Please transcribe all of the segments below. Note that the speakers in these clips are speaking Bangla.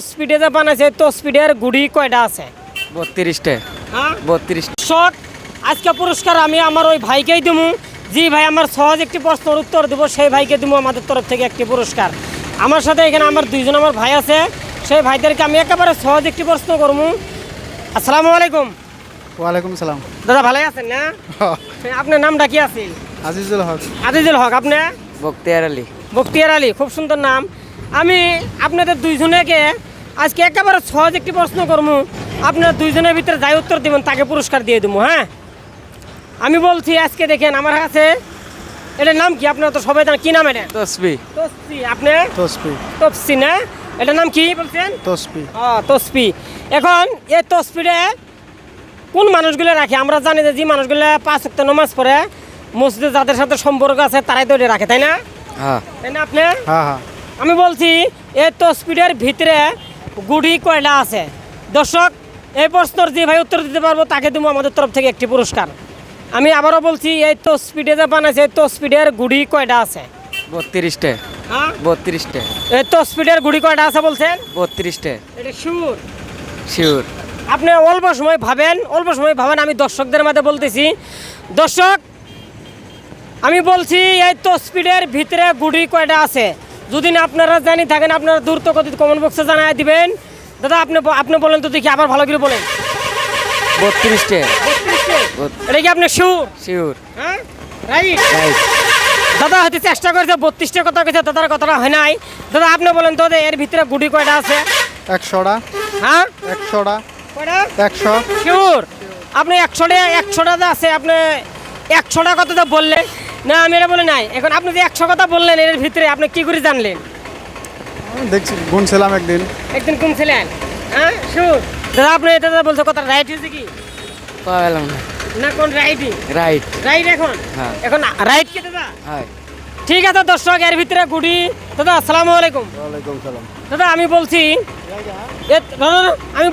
স্পিডে যে বানাইছে তো স্পিডের গুড়ি কয়টা আছে? 32টা। হ্যাঁ 32টা। শর্ট আজকে পুরস্কার আমি আমার ওই ভাইকেই দেবো, জি ভাই আমার সহজ একটি প্রশ্নের উত্তর দেবো, সেই ভাইকে দেবো আমাদের তরফ থেকে একটি পুরস্কার। আমার সাথে এখানে আমার দুইজন আমার ভাই আছে, সেই ভাইদেরকে আমি একেবারে সহজ একটি প্রশ্ন করবো। আসসালামু আলাইকুম। ওয়ালাইকুম সালাম। দাদা ভালো আছেন না? আপনার নামটা কি আছে? আজিজুল হক। আজিজুল হক। আপনি? বখতিয়ার আলী। বখতিয়ার আলী, খুব সুন্দর নাম। আমি আপনাদের দুইজনেকে আজকে একেবারে সহজ একটি প্রশ্ন করবো, আপনারা দুইজনের ভিতরে যাই উত্তর দেবেন তাকে পুরস্কার দিয়ে দেবো। হ্যাঁ আমি বলছি, আজকে দেখেন আমার কাছে এটার নাম কি? আপনারা তো সবাই জানেন, কি নাম এটা? তসবি। তসবি। আপনি? তসবি। তসবি না, এটার নাম কি বলছেন? তসবি। তসবি। এখন এই তসবিরে কোন মানুষগুলো রাখে? আমরা জানি যে মানুষগুলো 5 ওয়াক্ত নামাজ পড়ে, মসজিদে যাদের সাথে সম্পর্ক আছে তারাই তো এটা রাখে, তাই না? হ্যাঁ। তাই না আপনি? হ্যাঁ হ্যাঁ। আমি বলছি এই তসবিরের ভিতরে গুড়ি কয়টা আছে? দর্শক এই প্রশ্নের যে ভাই উত্তর দিতে পারবো তাকে দেবো আমাদের তরফ থেকে একটি পুরস্কার। আমি আবারও বলছি, এই তসবিডে যে বানাইছে এই তসবিডের গুড়ি কয়টা আছে? 32টা। হ্যাঁ 32টা। এই তসবিডের গুড়ি কয়টা আছে বলছেন? 32টা। এটা শিওর? শিওর। আপনি অল্প সময় ভাবেন, আমি দর্শকদের মাঝে বলতেছি। দর্শক আমি বলছি এই তসবিডের ভিতরে গুড়ি কয়টা আছে? যদি না আপনারা জানি থাকেন আপনারা দ্রুত গতিতে কমেন্ট বক্সে জানাই দিবেন। দাদা আপনি বলেন তো দেখি, আবার ভালো করে বলেন। 32টা। এটা কি আপনি শিওর? শিওর। হ্যাঁ রাইট। রাইট। দাদা হয়তো চেষ্টা করেছে 32টা কথা কেছে, দাদার কথাটা হয় নাই। দাদা আপনি বলেন তো এর ভিতরে গুড়ি কয়টা আছে? 100টা। হ্যাঁ 100টা। কয়টা? 100। শিওর? আপনি 100টা আছে, আপনি 100টা কথা তো বললেন না, আমি এটা বলে নাই। এখন আপনি যে 100 কথা বললেন এর ভিতরে আপনি কি করে জানলেন? দেখছি গুনছিলাম একদিন। একদিন কমছিলেন? হ্যাঁ শিওর? দাদা আপনি এটা বলছে কথা রাইট হয়েছে কি পাইলাম না। না? কোন রাইটই? রাইট। রাইট। এখন হ্যাঁ। এখন রাইট কি দাদা? হ্যাঁ। ঠিক আছে দর্শক, এর ভিতরে গুড়ি। দাদা আসসালামু আলাইকুম। ওয়ালাইকুম সালাম। দাদা আমি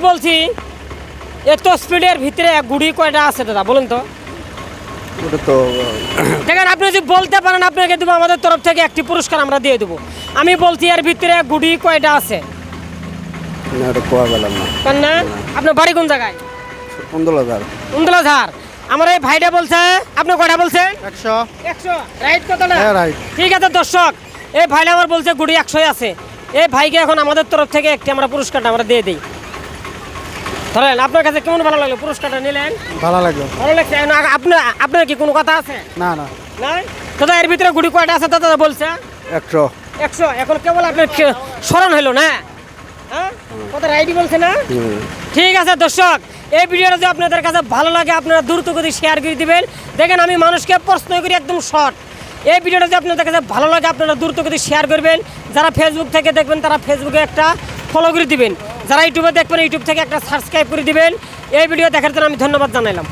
বলছি এত স্পিডের ভিতরে গুড়ি কয়টা আছে দাদা বলেন তো? ওটা তো দেখেন আপনি যদি বলতে পারেন আপনাকে দেবো আমাদের তরফ থেকে একটি পুরস্কার আমরা দিয়ে দেবো। আমি বলছি এর ভিতরে গুড়ি কয়টা আছে? না, ওটা কোয়া গেলাম না। কেন না? আপনার বাড়ি কোন জায়গায়? 15,000। উন্দলাঝার। আমার এই ভাইটা বলছে, আপনি কয়টা বলছেন? 100। 100। রাইট কথা না? হ্যাঁ রাইট। ঠিক আছে দর্শক, এই ভাইটা আমার বলছে গুড়ি 100 আছে। এই ভাইকে এখন আমাদের তরফ থেকে একটি আমরা পুরস্কারটা আমরা দিয়ে দিই। ধরেন আপনার কাছে কেমন ভালো লাগলো? পুরস্কারটা নিলেন, ভালো লাগলো। ভালো লাগছে? আপনার কি কোনো কথা আছে? না না। না দাদা এর ভিতরে গুড়ি কয়টা আছে দাদা বলছে? 100। 100। এখন কেবল আপনার স্মরণ হলো না? হ্যাঁ কথা রাইটই বলছে না? ঠিক আছে দর্শক, এই ভিডিওটা যদি আপনাদের কাছে ভালো লাগে আপনারা দ্রুত গতি শেয়ার করে দিবেন। দেখেন আমি মানুষকে প্রশ্ন করি একদম শর্ট। এই ভিডিওটা যদি আপনাদের কাছে ভালো লাগে আপনারা দ্রুত গতি শেয়ার করবেন। যারা ফেসবুক থেকে দেখবেন তারা ফেসবুকে একটা ফলো করে দিবেন, যারা ইউটিউবে দেখবেন ইউটিউব থেকে একটা সাবস্ক্রাইব করে দিবেন। এই ভিডিও দেখার জন্য আমি ধন্যবাদ জানাইলাম।